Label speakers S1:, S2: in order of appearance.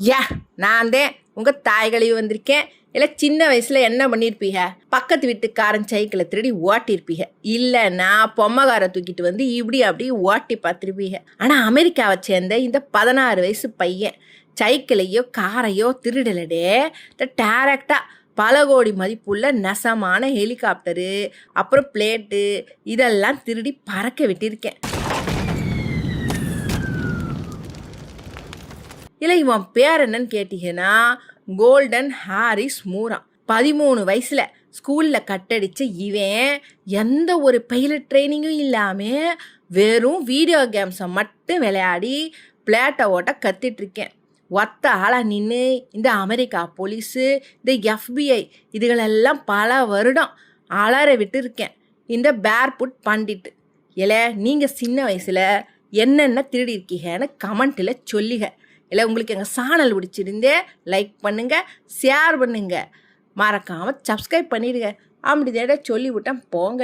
S1: யா நான் தான் உங்கள் தாய் கழுவி வந்திருக்கேன். இல்லை சின்ன வயசில் என்ன பண்ணியிருப்பீங்க? பக்கத்து வீட்டுக்காரன் சைக்கிளை திருடி ஓட்டியிருப்பீங்க. இல்லைன்னா பொம்மைக்காரை தூக்கிட்டு வந்து இப்படி அப்படி ஓட்டி பார்த்துருப்பீங்க. ஆனால் அமெரிக்காவை சேர்ந்த இந்த 16 வயசு பையன் சைக்கிளையோ காரையோ திருடலடே, டேரக்டாக பல கோடி மதிப்புள்ள நெசமான ஹெலிகாப்டரு அப்புறம் பிளேட்டு இதெல்லாம் திருடி பறக்க விட்டிருக்கேன். இல்லை இவன் பேர் என்னன்னு கேட்டீங்கன்னா கோல்டன் ஹாரிஸ் மூரா. 13 வயசில் ஸ்கூலில் கட்டடிச்ச இவன் எந்த ஒரு பைலட் ட்ரைனிங்கும் இல்லாமல் வெறும் வீடியோ கேம்ஸை மட்டும் விளையாடி பிளேட்டை ஓட்ட கற்றுட்ருக்கேன். ஒத்த ஆளாக நின்று இந்த அமெரிக்கா போலீஸு இந்த FBI இதுகளெல்லாம் பல வருடம் அலற விட்டுருக்கேன். இந்த பேர்புட் பண்டிட்டு இல்லை நீங்கள் சின்ன வயசில் என்னென்ன திருடி இருக்கீங்கன்னு கமெண்ட்டில் சொல்லுங்க. இல்லை உங்களுக்கு எங்கள் சேனல் பிடிச்சிருந்தே லைக் பண்ணுங்கள், ஷேர் பண்ணுங்கள், மறக்காமல் சப்ஸ்கிரைப் பண்ணிடுங்க. அப்படி தேட சொல்லிவிட்டேன் போங்க.